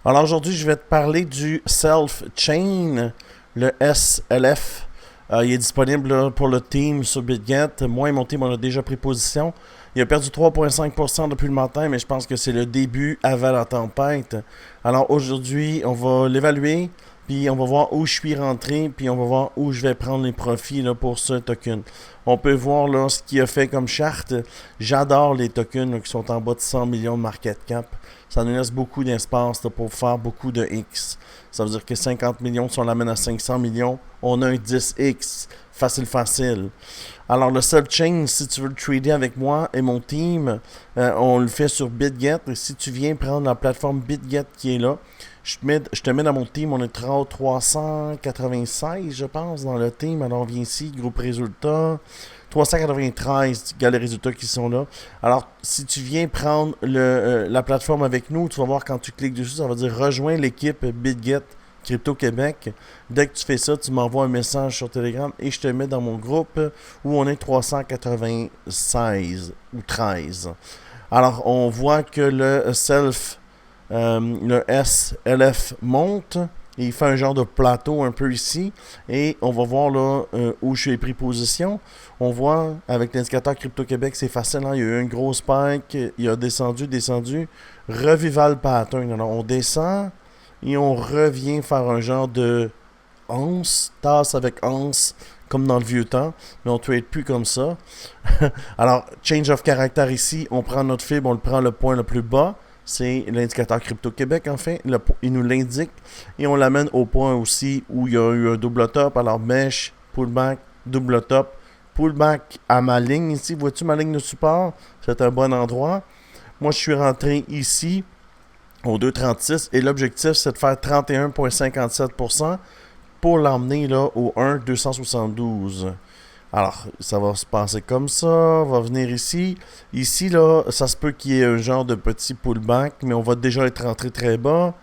Alors aujourd'hui, je vais te parler du Self-Chain, le SLF. Il est disponible là, pour le team sur BitGet. Moi et mon team, on a déjà pris position. Il a perdu 3,5% depuis le matin, mais je pense que c'est le début avant la tempête. Alors aujourd'hui, on va l'évaluer, puis on va voir où je suis rentré, puis on va voir où je vais prendre les profits là, pour ce token. On peut voir là, ce qu'il a fait comme charte. J'adore les tokens là, qui sont en bas de 100 millions de market cap. Ça nous laisse beaucoup d'espace là, pour faire beaucoup de X. Ça veut dire que 50 millions, si on l'amène à 500 millions, on a un 10X. Facile. Alors, le Self-Chain, si tu veux le trader avec moi et mon team, on le fait sur BitGet. Et si tu viens prendre la plateforme BitGet qui est là, je te mets dans mon team. On est 396, je pense, dans le team. Alors, viens ici, groupe résultats. 393, regarde les résultats qui sont là. Alors, si tu viens prendre la plateforme avec nous, tu vas voir quand tu cliques dessus, ça va dire rejoins l'équipe BitGet Crypto Québec. Dès que tu fais ça, tu m'envoies un message sur Telegram et je te mets dans mon groupe où on est 396 ou 13. Alors, on voit que le SLF monte. Il fait un genre de plateau un peu ici. Et on va voir là où je suis pris position. On voit avec l'indicateur Crypto Québec, c'est facile. Hein? Il y a eu un gros spike. Il a descendu. Revival pattern. Alors on descend et on revient faire un genre de once, tasse avec once, comme dans le vieux temps. Mais on ne trade plus comme ça. Alors, change of character ici. On prend notre fibre, on le prend le point le plus bas. C'est l'indicateur Crypto Québec, enfin. Il nous l'indique. Et on l'amène au point aussi où il y a eu un double top. Alors, mesh, pullback, double top. Pullback à ma ligne ici. Vois-tu ma ligne de support? C'est un bon endroit. Moi, je suis rentré ici au 2,36. Et l'objectif, c'est de faire 31,57% pour l'emmener là au 1,272. Alors, ça va se passer comme ça, on va venir ici. Ici, là, ça se peut qu'il y ait un genre de petit pullback, mais on va déjà être rentré très bas.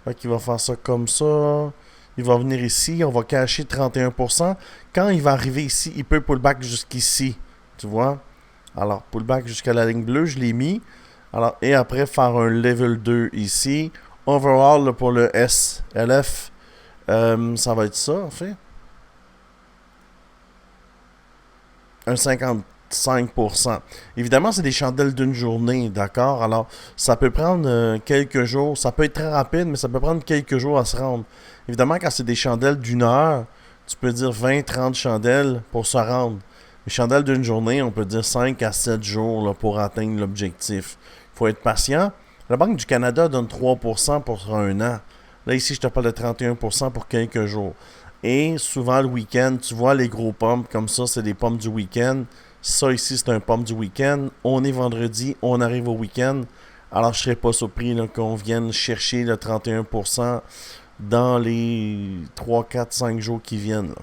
Fait qu'il va faire ça comme ça. Il va venir ici, on va cacher 31%. Quand il va arriver ici, il peut pullback jusqu'ici, tu vois. Alors, pullback jusqu'à la ligne bleue, je l'ai mis. Alors, et après, faire un level 2 ici. Overall, là, pour le SLF, ça va être ça, en fait. Un 55%. Évidemment, c'est des chandelles d'une journée, d'accord? Alors, ça peut prendre quelques jours. Ça peut être très rapide, mais ça peut prendre quelques jours à se rendre. Évidemment, quand c'est des chandelles d'une heure, tu peux dire 20-30 chandelles pour se rendre. Les chandelles d'une journée, on peut dire 5 à 7 jours là, pour atteindre l'objectif. Il faut être patient. La Banque du Canada donne 3% pour un an. Là, ici, je te parle de 31% pour quelques jours. Et souvent, le week-end, tu vois les gros pommes comme ça, c'est des pommes du week-end. Ça, ici, c'est un pomme du week-end. On est vendredi, on arrive au week-end. Alors, je ne serais pas surpris là, qu'on vienne chercher le 31% dans les 3, 4, 5 jours qui viennent. Là.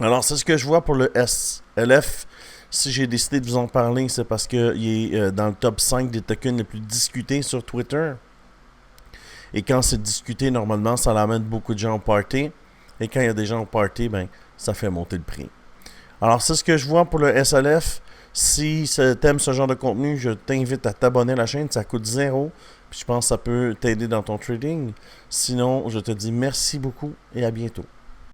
Alors, c'est ce que je vois pour le SLF. Si j'ai décidé de vous en parler, c'est parce qu'il est dans le top 5 des tokens les plus discutés sur Twitter. Et quand c'est discuté, normalement, ça l'amène beaucoup de gens au party. Et quand il y a des gens au party, ben, ça fait monter le prix. Alors, c'est ce que je vois pour le SLF. Si tu aimes ce genre de contenu, je t'invite à t'abonner à la chaîne. Ça coûte 0. Puis je pense que ça peut t'aider dans ton trading. Sinon, je te dis merci beaucoup et à bientôt.